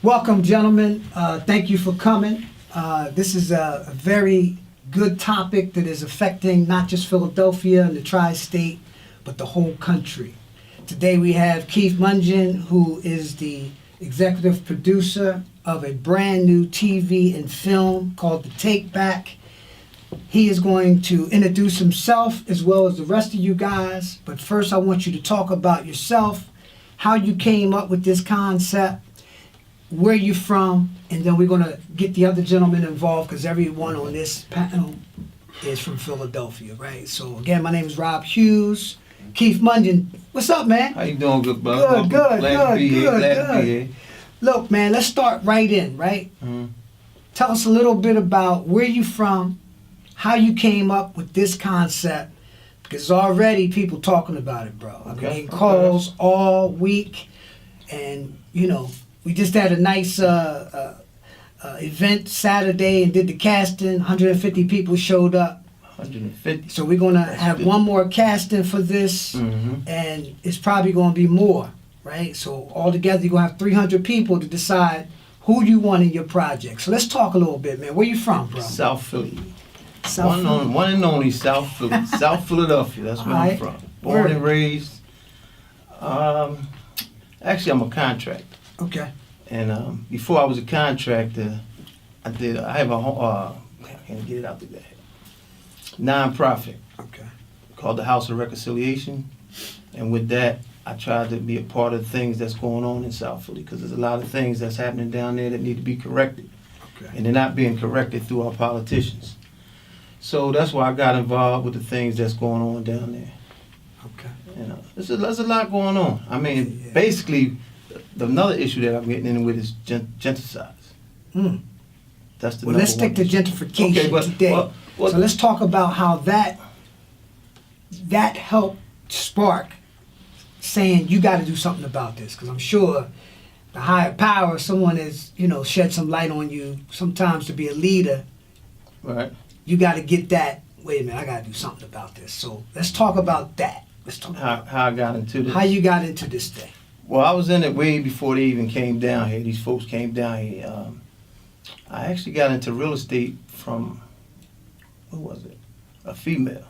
Welcome, gentlemen. Thank you for coming. This is a very good topic that is affecting not just Philadelphia and the tri-state, but the whole country. Today we have Keith Mungin, who is the executive producer of a brand new TV and film called The Takeback. He is going to introduce himself as well as the rest of you guys. But first I want you to talk about yourself, how you came up with this concept, where you from, and then we're going to get the other gentlemen involved because everyone on this panel is from Philadelphia, right? So again, my name is Rob Hughes. Keith Mungin, what's up, man? How you doing, good brother? Good, Glad to be here. Glad to good. be here. Look, man, let's start right in, right? Mm-hmm. Tell us a little bit about where you from, how you came up with this concept, because already people talking about it, bro. I've been getting calls all week, and you know, we just had a nice event Saturday and did the casting. 150 people showed up. 150. So we're gonna have one more casting for this, and it's probably gonna be more, right? So altogether, you're gonna have 300 people to decide who you want in your project. So let's talk a little bit, man. Where you from, bro? South Philly. South Philly. One and only South Philly. South Philadelphia. That's where I'm from. Born and raised. Actually, I'm a contractor. Okay. And before I was a contractor, I have a I can't get it out there. Non-profit. Okay. Called the House of Reconciliation. And with that, I tried to be a part of the things that's going on in South Philly because there's a lot of things that's happening down there that need to be corrected. Okay. And they're not being corrected through our politicians. So that's why I got involved with the things that's going on down there. Okay. You know, there's a lot going on. I mean, Yeah. basically, another issue that I'm getting in with is gentricides. Mm. That's the Well, let's stick to issue. gentrification Okay, but- today. well- So let's talk about how that helped spark saying you got to do something about this, because I'm sure the higher power, someone has shed some light on you. Sometimes to be a leader, Right. you got to get that. Wait a minute, I got to do something about this. So let's talk about that. Let's talk about How I got into this. how you got into this thing. Well, I was in it way before they even came down here. These folks came down here. I actually got into real estate from, who was it? A female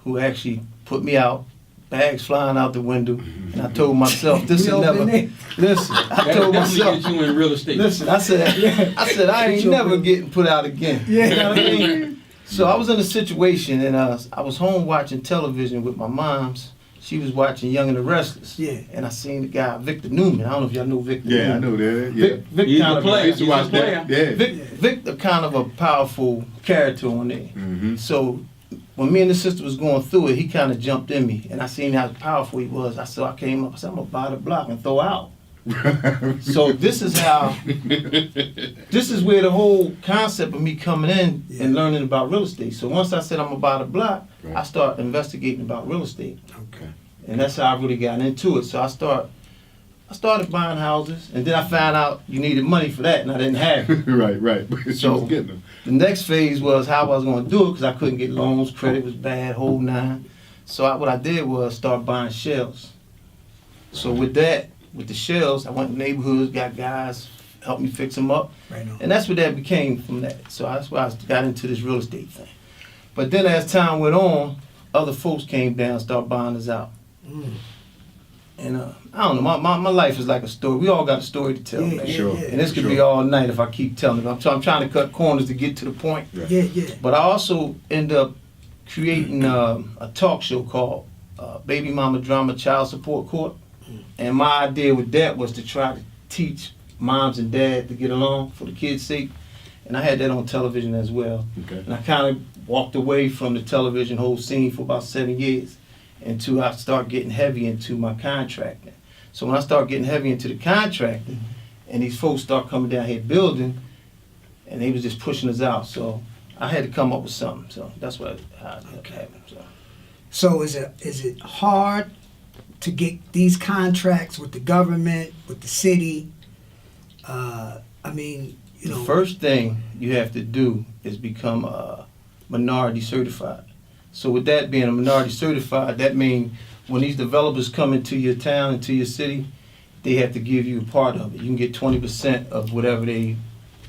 who actually put me out, bags flying out the window, and I told myself, this We is all never, been listen, I That told definitely myself, get you in real estate. listen, I said, I ain't Get you never in. getting put out again. Yeah. You know what I mean? So I was in a situation, and I was home watching television with my moms. She was watching Young and the Restless. Yeah. And I seen the guy, Victor Newman. I don't know if y'all know Victor Yeah, I Newman. know that. Yeah. Vic He's kind a of player. I used to He's a watch that. player. Yeah. Victor kind of a powerful character on there. Mm-hmm. So when me and the sister was going through it, he kind of jumped in me, and I seen how powerful he was. I came up, I said, I'm gonna buy the block and throw out. So this is where the whole concept of me coming in and learning about real estate. So once I said I'm gonna buy the block, Right. I started investigating about real estate. Okay. And that's how I really got into it. So I started buying houses, and then I found out you needed money for that, and I didn't have it. right. She So- was getting them. The next phase was how I was going to do it because I couldn't get loans, credit was bad, whole nine. So what I did was start buying shells. So with that, with the shells, I went to neighborhoods, got guys help me fix them up, Right on. and that's what that became from that. So that's why I got into this real estate thing. But then as time went on, other folks came down, started buying us out. Mm. And I don't know, my life is like a story. We all got a story to tell, Yeah, man. Sure. And this could Sure. be all night if I keep telling it. I'm trying to cut corners to get to the point. Yeah. But I also end up creating a talk show called Baby Mama Drama Child Support Court. And my idea with that was to try to teach moms and dads to get along for the kids' sake. And I had that on television as well. Okay. And I kind of walked away from the television whole scene for about 7 years until I start getting heavy into my contracting. So when I start getting heavy into the contracting, and these folks start coming down here building, and they was just pushing us out. So I had to come up with something. So that's how it happened. So is it hard to get these contracts with the government, with the city? I mean, The first thing you have to do is become minority certified. So with that being a minority certified, that means when these developers come into your town, into your city, they have to give you a part of it. You can get 20% of whatever they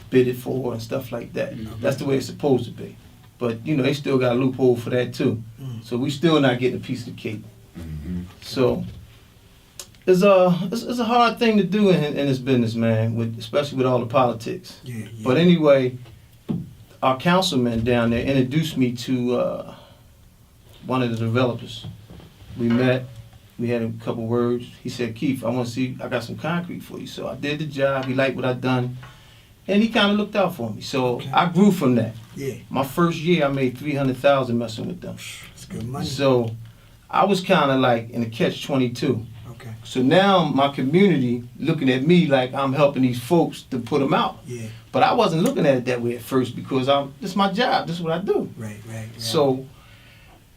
bid it for and stuff like that. That's the way it's supposed to be. But they still got a loophole for that too. So we still not getting a piece of the cake. So it's a hard thing to do in this business, man, especially with all the politics. Yeah. But anyway, our councilman down there introduced me to one of the developers. We met, we had a couple words. He said, Keith, I got some concrete for you. So I did the job, he liked what I done, and he kind of looked out for me. So I grew from that. Yeah. My first year, I made $300,000 messing with them. That's good money. So I was kind of like in a catch-22. Okay. So now my community looking at me like I'm helping these folks to put them out. Yeah. But I wasn't looking at it that way at first because this is my job. This is what I do. Right. So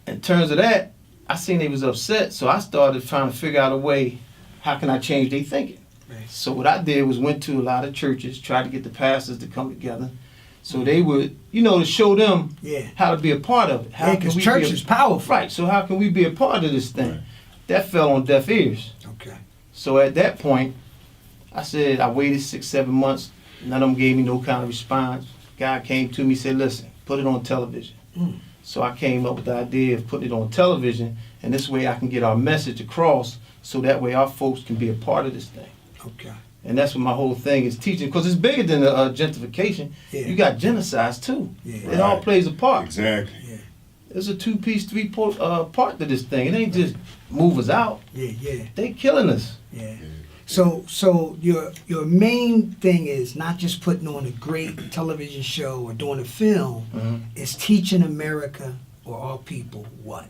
in terms of that, I seen they was upset. So I started trying to figure out a way, how can I change their thinking? Right. So what I did was went to a lot of churches, tried to get the pastors to come together. So they would, to show them how to be a part of it. How because church is powerful. Right, so how can we be a part of this thing? Right. That fell on deaf ears. Okay. So at that point, I said, I waited 6-7 months. None of them gave me no kind of response. God came to me and said, listen, put it on television. So I came up with the idea of putting it on television, and this way I can get our message across so that way our folks can be a part of this thing. Okay. And that's what my whole thing is teaching, because it's bigger than gentrification. Yeah. You got genocides too. Yeah. It all plays a part. Exactly. Yeah. There's a 2-piece, 3-part to this thing. It ain't just move us out. Yeah. They killing us. Yeah. So your main thing is not just putting on a great television show or doing a film. It's teaching America or all people what?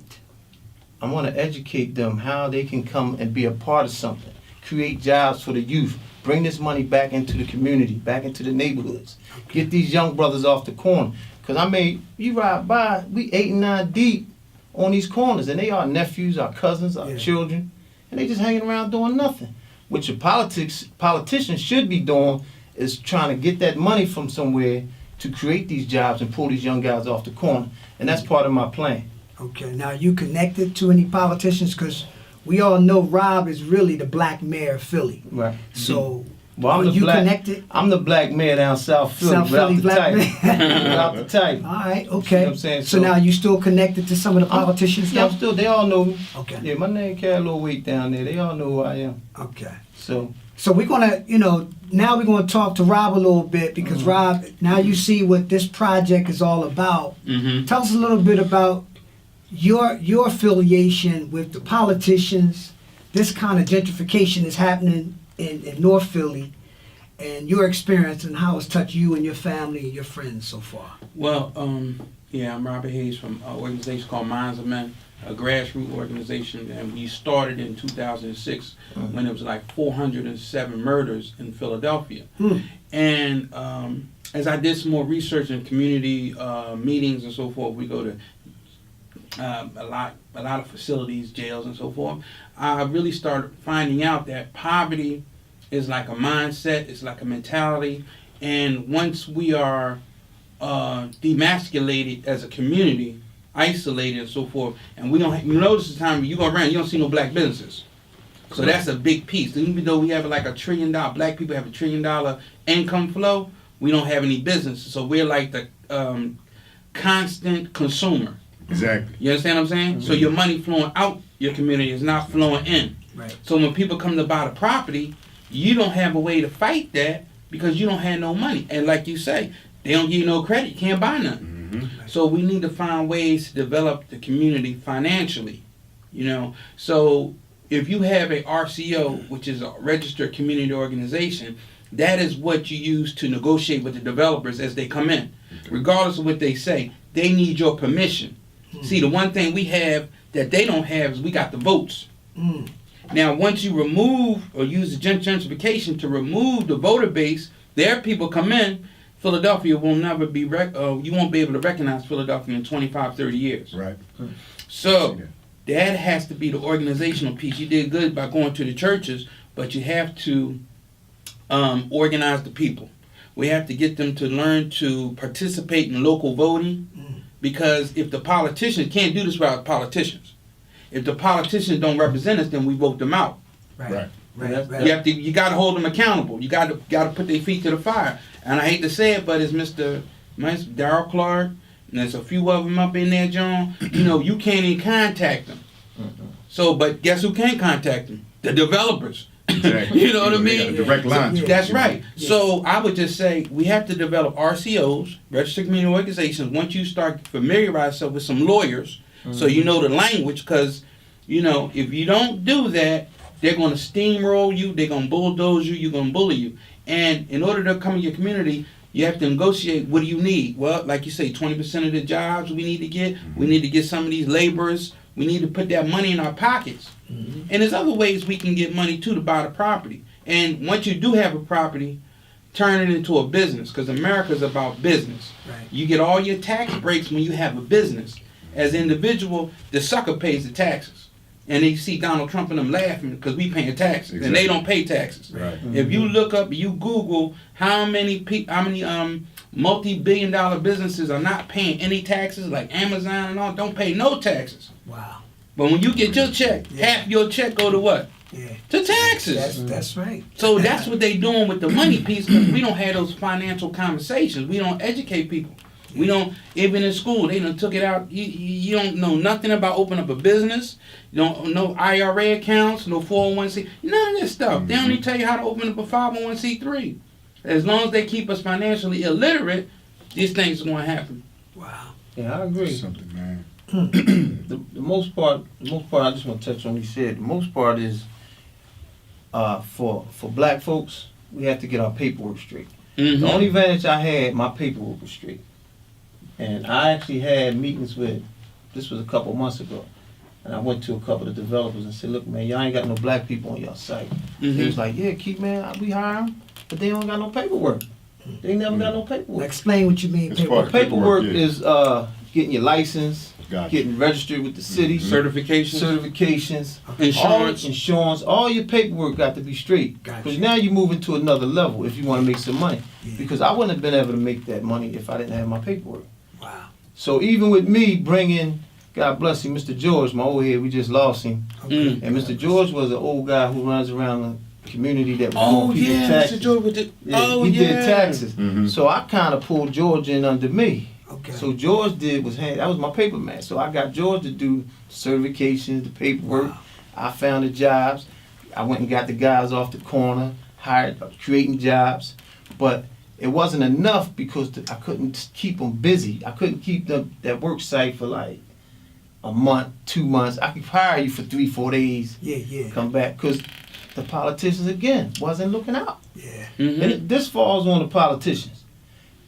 I want to educate them how they can come and be a part of something. Create jobs for the youth. Bring this money back into the community, back into the neighborhoods. Okay. Get these young brothers off the corner. Because you ride by, we 8 and 9 deep on these corners, and they are nephews, our cousins, our children, and they just hanging around doing nothing. What your politicians should be doing is trying to get that money from somewhere to create these jobs and pull these young guys off the corner. And that's part of my plan. Okay. Now, you connected to any politicians? Because we all know Rob is really the black mayor of Philly. Right. So, well, connected? I'm the black mayor down South Philly, South Philly without the black title. mayor. Without the title. All right, You okay. know what I'm saying? So now you still connected to some of the politicians? Yeah, though? they all know me. Okay. Yeah, my name carry a little weight down there. They all know who I am. Okay. So we're gonna, now we're gonna talk to Rob a little bit because Rob, now you see what this project is all about. Tell us a little bit about your affiliation with the politicians. This kind of gentrification is happening in North Philly, and your experience and how it's touched you and your family and your friends so far. Well, I'm Robert Hayes from an organization called Minds of Men, a grassroots organization, and we started in 2006 when it was like 407 murders in Philadelphia. And as I did some more research in community meetings and so forth, we go to a lot of facilities, jails and so forth. I really started finding out that poverty is like a mindset, it's like a mentality, and once we are demasculated as a community, isolated and so forth, and we don't, notice the time you go around, you don't see no black businesses. So that's a big piece. Even though we have like $1 trillion, black people have $1 trillion income flow, we don't have any businesses. So we're like the constant consumer. Exactly. You understand what I'm saying? So your money flowing out your community is not flowing in. Right. So when people come to buy the property, you don't have a way to fight that because you don't have no money. And like you say, they don't give you no credit. You can't buy nothing. So we need to find ways to develop the community financially. So if you have a RCO, which is a registered community organization, that is what you use to negotiate with the developers as they come in. Regardless of what they say, they need your permission. See, the one thing we have that they don't have is we got the votes. Now, once you remove or use the gentrification to remove the voter base, their people come in, Philadelphia will never be, you won't be able to recognize Philadelphia in 25, 30 years. Right. So, that has to be the organizational piece. You did good by going to the churches, but you have to organize the people. We have to get them to learn to participate in local voting, because if the politicians can't do this without politicians. If the politicians don't represent us, then we vote them out. Right. Right. You got to hold them accountable. You got to put their feet to the fire. And I hate to say it, but it's Mr. Darryl Clark, and there's a few of them up in there, John. You know, you can't even contact them. So, but guess who can contact them? The developers. Exactly. You know what I mean? Direct lines. That's right. So I would just say we have to develop RCOs, registered community organizations. Once you start familiarize yourself with some lawyers, so you know the language, because you know if you don't do that, they're going to steamroll you. They're going to bulldoze you. You're going to bully you. And in order to come in your community, you have to negotiate. What do you need? Well, like you say, 20% of the jobs we need to get. We need to get some of these laborers. We need to put that money in our pockets. And there's other ways we can get money too to buy the property. And once you do have a property, turn it into a business, because America's about business. Right. You get all your tax breaks when you have a business. As an individual, the sucker pays the taxes. And they see Donald Trump and them laughing because we paying taxes. Exactly. And they don't pay taxes. Right. If you look up, you Google how many multi-billion-dollar businesses are not paying any taxes, like Amazon and all, don't pay no taxes. Wow. But when you get your check, half your check go to what? Yeah. To taxes. That's right. So that's what they doing with the money piece, because we don't have those financial conversations. We don't educate people. We don't, even in school, they done took it out. You don't know nothing about opening up a business. You don't know IRA accounts, no 401c, none of this stuff. They don't even tell you how to open up a 501c3. As long as they keep us financially illiterate, these things are going to happen. Wow. Yeah, I agree. Something, man. The most part, I just want to touch on what you said. The most part is for black folks, we have to get our paperwork straight. Mm-hmm. The only advantage I had, my paperwork was straight. And I actually had meetings with, this was a couple months ago, and I went to a couple of developers and said, look, man, y'all ain't got no black people on your site. He was like, yeah, keep, man, we hire them, but they don't got no paperwork. They never got no Now paperwork. explain what you mean. As far as Paperwork yeah. is getting your license, Gotcha. getting registered with the city, Certifications, certifications, insurance. all your paperwork got to be straight. Gotcha. Because now you're moving to another level if you want to make some money. Yeah. Because I wouldn't have been able to make that money if I didn't have my paperwork. Wow. So even with me bringing, God bless him, Mr. George, my old head, we just lost him. Okay. And Mr. George was an old guy who runs around the community that was Oh, doing people's yeah, taxes. Mr. George with the, Yeah, he did taxes. Mhm. So I kind of pulled George in under me. Okay. So George that was my paper man. So I got George to do certifications, the paperwork. Wow. I found the jobs. I went and got the guys off the corner, creating jobs. But it wasn't enough because I couldn't keep them busy. I couldn't keep them that work site for like a month, 2 months. I could hire you for 3-4 days, Yeah. come back, because the politicians again wasn't looking out. Yeah. Mm-hmm. And this falls on the politicians.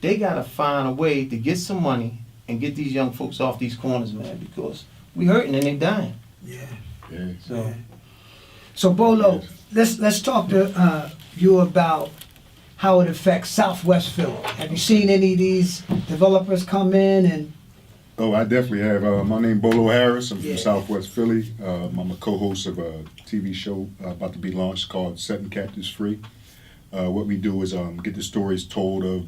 They gotta find a way to get some money and get these young folks off these corners, man, because we hurting and they dying. Yeah. Yeah. So So Bolo, let's talk to you about how it affects Southwest Philly. Have you seen any of these developers come in and? Oh, I definitely have. My name Bolo Harris. I'm Yeah. from Southwest Philly. I'm a co-host of a TV show about to be launched called Setting Captives Free. What we do is get the stories told of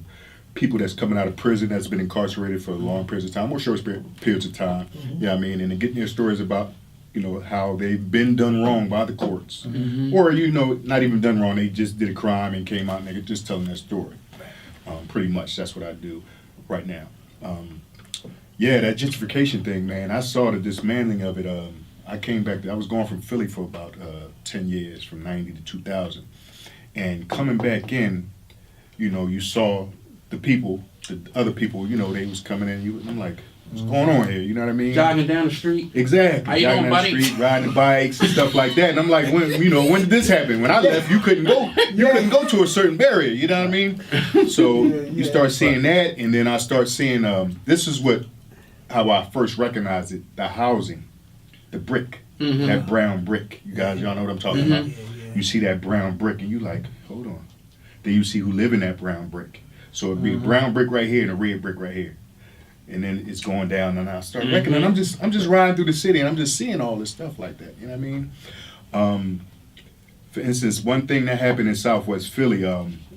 people that's coming out of prison that's been incarcerated for long periods of time, or short periods of time. You know what I mean? And then getting their stories about, you know, how they've been done wrong by the courts. Or, you know, not even done wrong, they just did a crime and came out and they're just telling their story. Pretty much, that's what I do right now. Yeah, that gentrification thing, man, I saw the dismantling of it. I came back, I was gone from Philly for about 10 years, from 90 to 2000. And coming back in, you know, you saw the people, the other people, you know, they was coming in. I'm like, what's going on here? You know what I mean? Jogging down the street. Exactly. How you Jogging doing, down the buddy? street, riding bikes and stuff like that. And I'm like, when did this happen? When I left, you couldn't go. You couldn't go to a certain barrier. You know what I mean? So you start seeing that, and then I start seeing. This is how I first recognized it: the housing, the brick, that brown brick. You guys, y'all know what I'm talking about. Yeah. You see that brown brick, and you like, hold on. Then you see who live in that brown brick. So it'd be a brown brick right here and a red brick right here. And then it's going down, and I start reckoning. I'm just riding through the city, and I'm just seeing all this stuff like that. You know what I mean? For instance, one thing that happened in Southwest Philly,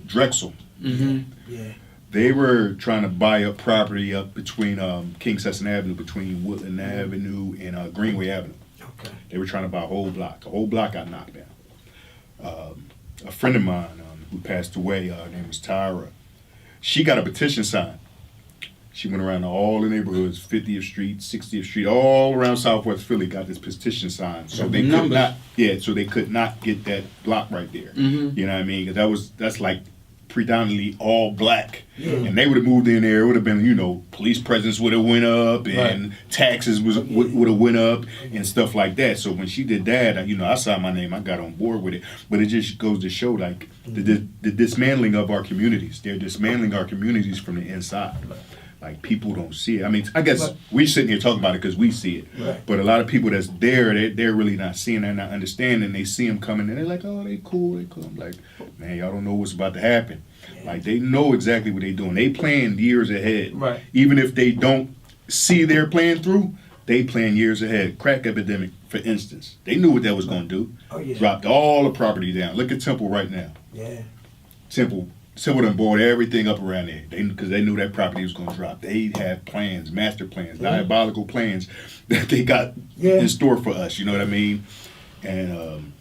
Drexel. Yeah. They were trying to buy up property up between King Sesson Avenue, between Woodland Avenue and Greenway Avenue. Okay. They were trying to buy a whole block. A whole block got knocked down. a friend of mine who passed away, her name was Tyra. She got a petition signed. She went around to all the neighborhoods, 50th Street, 60th Street, all around Southwest Philly, got this petition signed. So they could not, so they could not get that block right there. Mm-hmm. You know what I mean? 'Cause that's like predominantly all black. And they would have moved in there, it would have been, you know, police presence would have went up and taxes would have went up and stuff like that. So when she did that, you know, I saw my name, I got on board with it. But it just goes to show like the dismantling of our communities. They're dismantling our communities from the inside. Like people don't see it. I mean, I guess we sitting here talking about it because we see it. Right. But a lot of people that's there, they're really not seeing that, not understanding. They see them coming and they're like, oh, they cool, they cool. I'm like, man, y'all don't know what's about to happen. Like they know exactly what they're doing. They plan years ahead. Right. Even if they don't see their plan through, they plan years ahead. Crack epidemic, for instance. They knew what that was going to do. Oh, yeah. Dropped all the property down. Look at Temple right now. Yeah. Temple done bought everything up around there because they knew that property was going to drop. They have plans, master plans, diabolical plans that they got in store for us. You know what I mean? And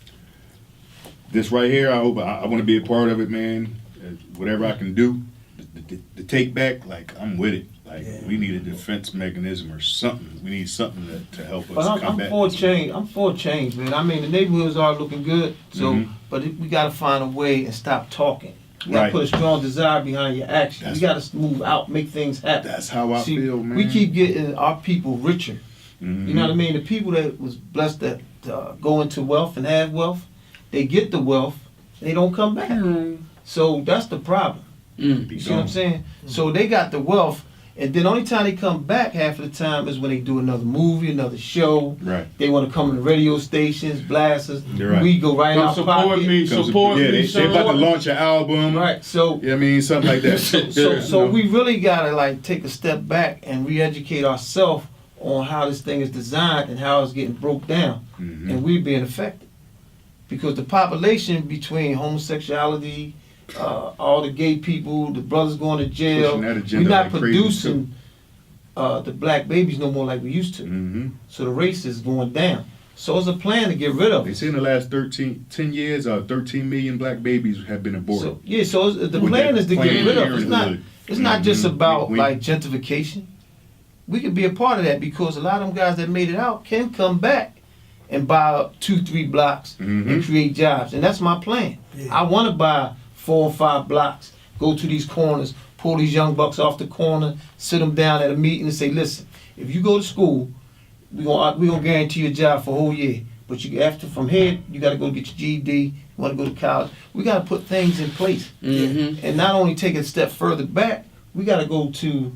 this right here, I hope I want to be a part of it, man. Whatever I can do, the take back, like I'm with it. Like we need a defense mechanism or something. We need something to help us But combat. I'm for change. I'm for change, man. I mean, the neighborhoods are looking good, so but we got to find a way and stop talking. You gotta put a strong desire behind your actions. You gotta move out, make things happen. That's how I feel, man. We keep getting our people richer. You know what I mean? The people that was blessed that go into wealth and have wealth, they get the wealth, and they don't come back. So that's the problem. You see what I'm saying? So they got the wealth, and then the only time they come back half of the time is when they do another movie, another show. Right. They want to come to the radio stations, blast us. Right. We go right out support me, support yeah, me. they about to launch an album. Right. So Yeah, I mean, something like that. so we really gotta like take a step back and re-educate ourselves on how this thing is designed and how it's getting broke down, and we being affected because the population between homosexuality, all the gay people, the brothers going to jail, Pushing that agenda we're not like crazy, producing the black babies no more like we used to. So the race is going down. So it's a plan to get rid of They it. say in the last 10 years, 13 million black babies have been aborted. So the With plan that is to get plan rid of here it. in the hood. It's not just about We- like gentrification. We could be a part of that because a lot of them guys that made it out can come back and buy up 2-3 blocks and create jobs. And that's my plan. Yeah. I want to buy 4 or 5 blocks, go to these corners, pull these young bucks off the corner, sit them down at a meeting and say, listen, if you go to school, we gonna guarantee you a job for a whole year. But you after from here, you got to go get your GED. You want to go to college. We got to put things in place, and not only take it a step further back. We got to go to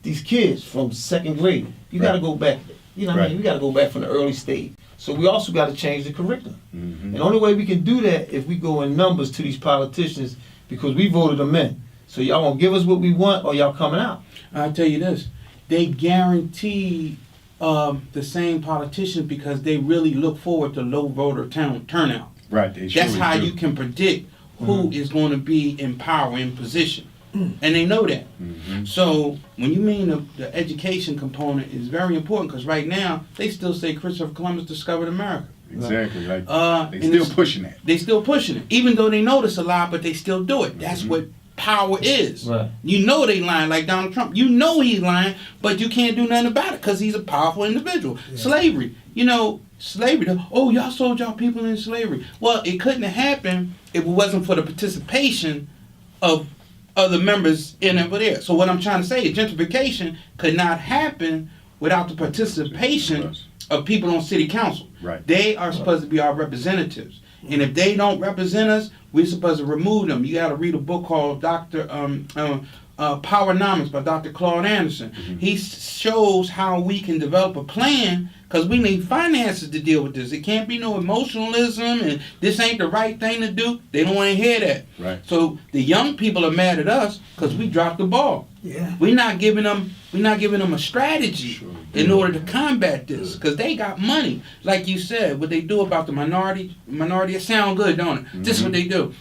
these kids from 2nd grade. You got to go back. You know what I mean? We got to go back from the early stage. So we also got to change the curriculum. And the only way we can do that if we go in numbers to these politicians because we voted them in. So y'all gonna give us what we want or y'all coming out? I'll tell you this, they guarantee the same politicians because they really look forward to low voter turnout. Right. They That's surely how do. you can predict who is going to be in power, in position. And they know that. So when you mean the education component is very important because right now they still say Christopher Columbus discovered America. Exactly. Like they and still it's- pushing that. They still pushing it, even though they know this a lot, but they still do it. That's what power is. Right. You know they lying like Donald Trump. You know he's lying, but you can't do nothing about it because he's a powerful individual. Slavery, slavery. Oh, y'all sold y'all people in slavery. Well, it couldn't have happened if it wasn't for the participation of other members in over there. So what I'm trying to say is gentrification could not happen without the participation of people on city council. Right. They are supposed to be our representatives. And if they don't represent us, we're supposed to remove them. You got to read a book called Powernomics by Dr. Claude Anderson. He shows how we can develop a plan because we need finances to deal with this. It can't be no emotionalism and this ain't the right thing to do. They don't want to hear that. Right. So the young people are mad at us because we dropped the ball. Yeah. We're not giving them a strategy in order to combat this because they got money. Like you said, what they do about the minority, it sound good, don't it? This is what they do.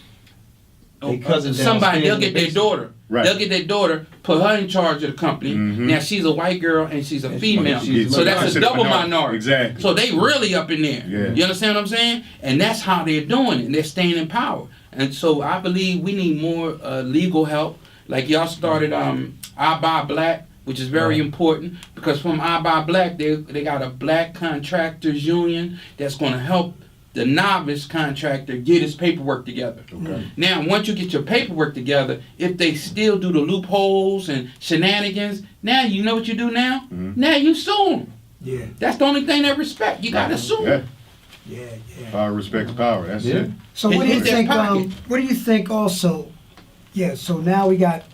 They cousin Somebody, they'll downstairs get in the their basement. daughter. Right. They'll get their daughter, put her in charge of the company. Now she's a white girl and she's a female. she's So that's a considered double minority. Exactly. So they really up in there. Yeah. You understand what I'm saying? And that's how they're doing it. And they're staying in power. And so I believe we need more legal help. Like y'all started I Buy Black, which is very important, because from I Buy Black, they got a black contractors union that's going to help the novice contractor get his paperwork together. Okay. Now, once you get your paperwork together, if they still do the loopholes and shenanigans, now you know what you do now? Now you sue them. Yeah, That's the only thing they respect. You got to sue them. Yeah. yeah. Power respects power. That's it. So what do you Hit that think? pocket. What do you think? Also, yeah. So now we got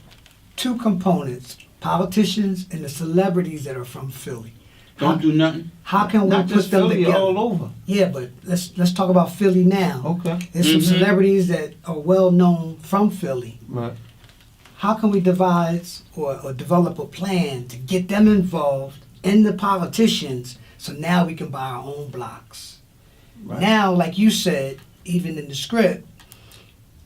two components: politicians and the celebrities that are from Philly. Don't do nothing. How can we Not put just them Philly, together? all over. Yeah, but let's talk about Philly now. Okay. There's some celebrities that are well known from Philly. Right. How can we devise or develop a plan to get them involved in the politicians so now we can buy our own blocks? Right. Now, like you said, even in the script,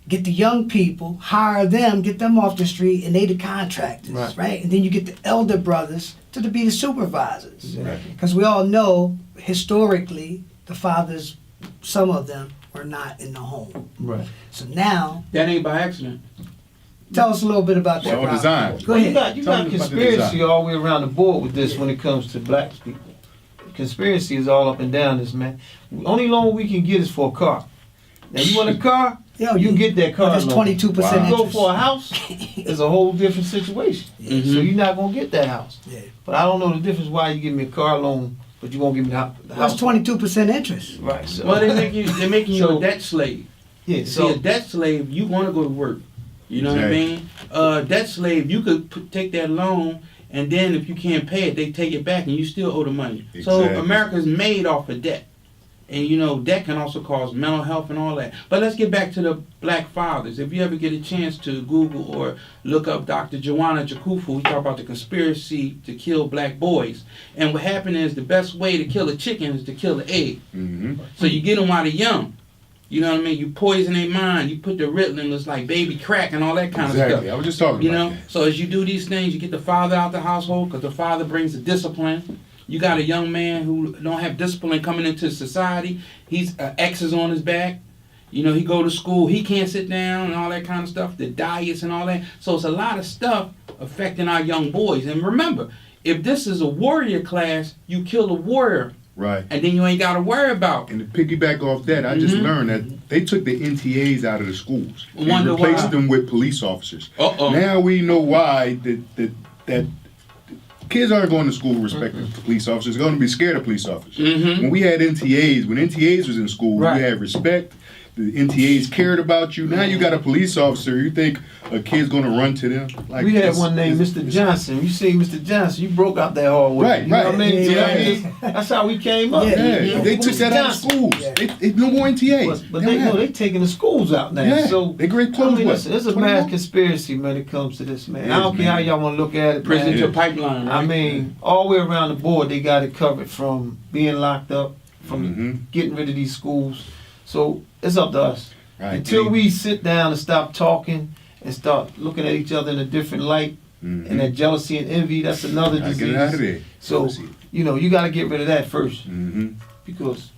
get the young people, hire them, get them off the street, and they the contractors, Right. right? And then you get the elder brothers to be the supervisors. Exactly. Because we all know, historically, the fathers, some of them, were not in the home. Right. So now, That ain't by accident. tell us a little bit about It's that, all Rob. designed. Go Well, ahead. you Tell got me about the conspiracy design. all the way around the board with this when it comes to black people. Conspiracy is all up and down this, man. Only loan we can get is for a car. Now you want a car? Yo, you can get that car That's loan. 22% Wow. You go interest. for a house, it's a whole different situation. So you're not gonna get that house. Yeah. But I don't know the difference why you give me a car loan, but you won't give me the That's house. 22% interest. Right. So, Well, they're making you So- a debt slave. yeah. See, So a debt slave, you want to go to work. You know what I mean? Debt slave, you could take that loan, and then if you can't pay it, they take it back, and you still owe the money. So Exactly. America's made off of debt. And you know, debt can also cause mental health and all that. But let's get back to the black fathers. If you ever get a chance to Google or look up Dr. Joanna Jakufu, he talk about the conspiracy to kill black boys. And what happened is the best way to kill a chicken is to kill the egg. So you get them while they're young. You know what I mean? You poison their mind. You put the Ritalin, it's like baby crack and all that kind of Exactly. stuff. I was just talking You about know? that. So as you do these things, you get the father out the household because the father brings the discipline. You got a young man who don't have discipline coming into society. He's X is on his back. You know, he go to school. He can't sit down and all that kind of stuff. The diets and all that. So it's a lot of stuff affecting our young boys. And remember, if this is a warrior class, you kill a warrior. Right. And then you ain't got to worry about. And to piggyback off that, I just learned that they took the NTAs out of the schools and Wonder replaced why. them with police officers. Uh-oh. Now we know why that kids aren't going to school respecting police officers. They're going to be scared of police officers. When we had NTAs, when NTAs was in school, Right. you had respect. The NTAs cared about you. Now you got a police officer. You think a kid's going to run to them? Like we had it's- one named it's- Mr. Johnson. You see Mr. Johnson, you broke out that hard way. Right, You know right. what I mean? Yeah, So yeah. that's how we came up. Yeah. Yeah, they took Mr. that out of Johnson. schools. Yeah. They no more NTAs. But they know they taking the schools out now. Yeah, So they great I clothes. mean, what, listen, there's a 21? mass conspiracy when it comes to this, man. It I don't is, care how man. y'all want to look at it, Presidential man. pipeline, right? I mean, all the way around the board, they got it covered from being locked up, from getting rid of these schools. So it's up to us. Right. Until we sit down and stop talking and start looking at each other in a different light, and that jealousy and envy, that's another Gotta disease. get it out of there. So, you know, you got to get rid of that first, Mm-hmm. because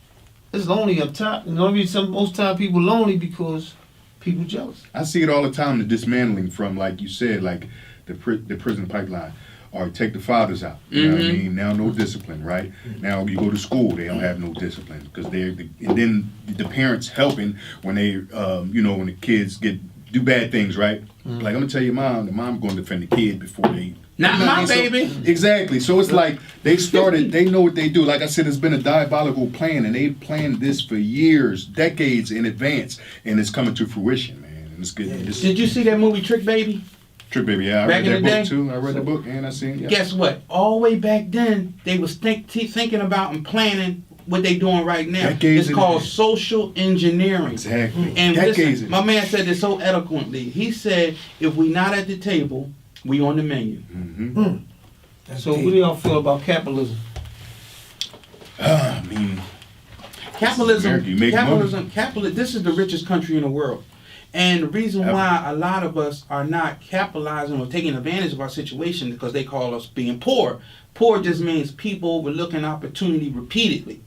it's lonely up top. And the only reason most time people lonely because people jealous. I see it all the time, the dismantling from, like you said, like the prison pipeline. Or take the fathers out. You know what I mean? Now no discipline, right? Now you go to school, they don't have no discipline because and then the parents helping when they, you know, when the kids do bad things, right? Like I'm gonna tell your mom, the mom going to defend the kid before they. Not You know what I my mean? So- baby. Exactly. So it's like they started. They know what they do. Like I said, it's been a diabolical plan, and they planned this for years, decades in advance, and it's coming to fruition, man. And it's good. It's Did you see that movie Trick Baby? Trick Baby. Yeah, I Back read in that the book day? too. I read the book and I seen. Yeah. Guess what? All the way back then, they was thinking about and planning what they doing right now. Decades It's in called advance. social engineering. Exactly. And Decades. listen, in my man said this so eloquently. He said, if we not at the table, we on the menu. That's So deep. what do y'all feel about capitalism? I mean, Capitalism, America, you make capitalism, this is the richest country in the world. And the reason why a lot of us are not capitalizing or taking advantage of our situation is because they call us being poor. Poor just means people overlooking opportunity repeatedly.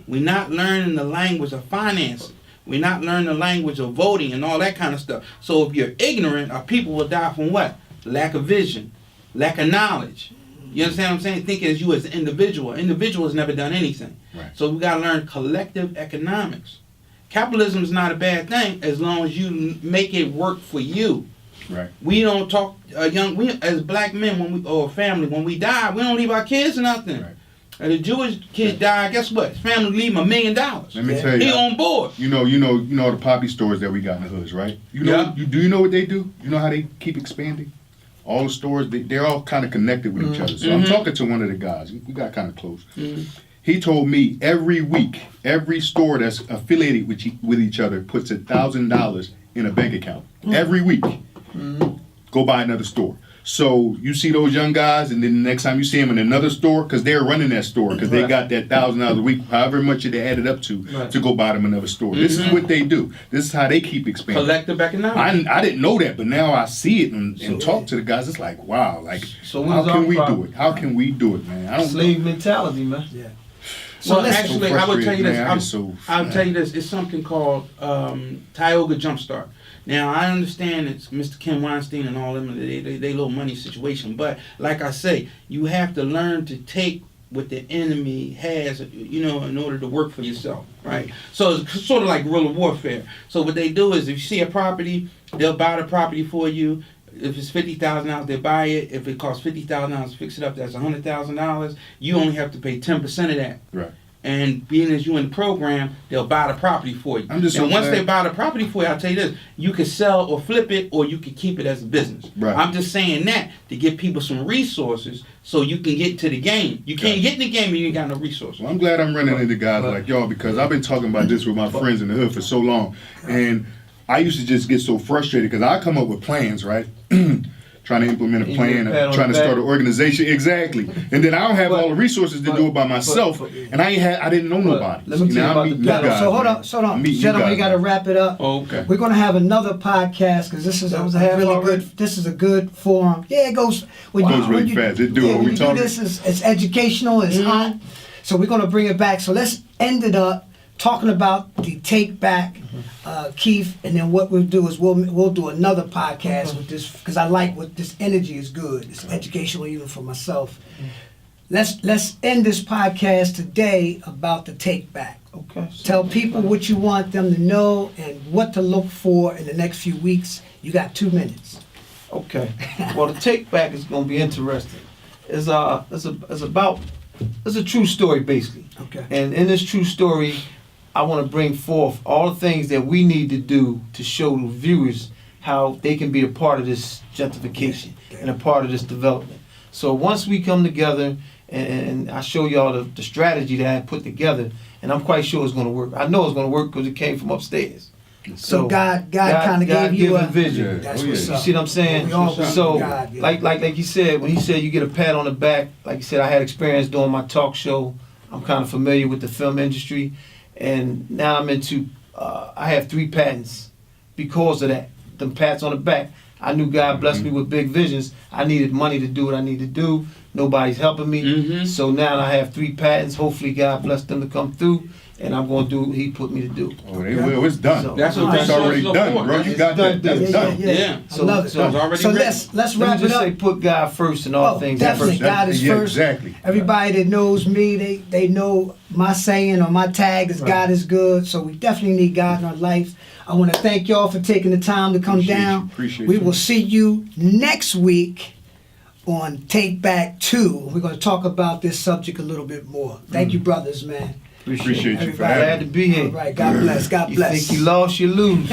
We're not learning the language of financing. We're not learning the language of voting and all that kind of stuff. So if you're ignorant, our people will die from what? Lack of vision, lack of knowledge. You understand what I'm saying? Thinking as you as an individual. Individual has never done anything. Right. So we got to learn collective economics. Capitalism is not a bad thing as long as you make it work for you. Right. We don't talk we as black men when we or family when we die, we don't leave our kids nothing. Right. And the Jewish kid died, guess what? His family leave him $1 million. Let me tell you. He on board. You know the poppy stores that we got in the hoods, right? You know, Yeah. do you know what they do? You know how they keep expanding? All the stores, they're all kind of connected with each other. So I'm talking to one of the guys. We got kind of close. He told me every week, every store that's affiliated with each other puts $1,000 in a bank account. Every week. Go buy another store. So you see those young guys, and then the next time you see them in another store, because they're running that store, because they got that $1,000 a week, however much they added up to go buy them another store. This is what they do. This is how they keep expanding. Collective economics. I didn't know that, but now I see it and talk to the guys. It's like, wow, like So how what is can our we do problem? it? How can we do it, man? I don't Slave mentality, man. Yeah. So let's- actually, I would tell you this. Man, I get so- I'll tell you this. It's something called Tioga Jumpstart. Now, I understand it's Mr. Ken Weinstein and all them, they little money situation. But like I say, you have to learn to take what the enemy has, in order to work for yourself, right? So it's sort of like guerrilla warfare. So what they do is if you see a property, they'll buy the property for you. If it's $50,000, they buy it. If it costs $50,000 to fix it up, that's $100,000. You only have to pay 10% of that. Right. And being as you in the program, they'll buy the property for you. I'm just and so once glad- they buy the property for you, I'll tell you this: you can sell or flip it, or you can keep it as a business. Right. I'm just saying that to give people some resources so you can get to the game. You can't get in the game and you ain't got no resources. Well, I'm glad I'm running into guys like y'all because I've been talking about this with my friends in the hood for so long. And I used to just get so frustrated because I come up with plans, right? Trying to implement a You plan, get a pat on trying to the start back. an organization. Exactly. And then I don't have all the resources to do it by myself. And I didn't know nobody. let me tell you I'm about meeting the you pedal. guys, So hold man. on, I'm meeting you gentlemen, guys, we got to man. wrap it up. Okay. We're gonna have another podcast because this is That a was a half really already? good. This is a good forum. Yeah, it goes. When Goes really fast. It do. Yeah, Are when we you do talking? this, it's educational. It's hot. So we're gonna bring it back. So let's end it up talking about the take back, Keith, and then what we'll do is we'll do another podcast with this because I like what this energy is good. It's educational even for myself. Let's end this podcast today about the take back. Okay. Tell people what you want them to know and what to look for in the next few weeks. You got 2 minutes. Okay. Well, the take back is going to be interesting. It's a true story basically. Okay. And in this true story, I want to bring forth all the things that we need to do to show the viewers how they can be a part of this gentrification and a part of this development. So once we come together and I show y'all the strategy that I put together, and I'm quite sure it's going to work. I know it's going to work because it came from upstairs. So God kind of gave you God-given a vision. Yeah. That's Oh, what's yeah. You up. see what I'm saying? We all believe So, in God, yeah. like you said, when he said you get a pat on the back, like you said, I had experience doing my talk show. I'm kind of familiar with the film industry, and now I'm into. I have 3 patents because of that. Them pats on the back. I knew God blessed me with big visions. I needed money to do what I need to do. Nobody's helping me, Mhm. so now I have 3 patents. Hopefully, God blessed them to come through, and I'm going to do what He put me to do. Oh, they will. It's done. So- That's what It's already look done, for. bro. You got that. That's It's done. Yeah. I love it. so it's already So ready. let's Let wrap me it just up. say, put God first in all Oh, things. definitely. That- God is yeah, first. exactly. Everybody that knows me, they know my saying or my tag is Right. God is good. So we definitely need God in our lives. I want to thank y'all for taking the time to come Appreciate you. down. Appreciate We you. will see you next week on Take Back 2. We're going to talk about this subject a little bit more. Thank you, brothers, man. Appreciate you for Everybody. having Glad me. to be here. All right. God bless. God You bless. think you lost, you lose.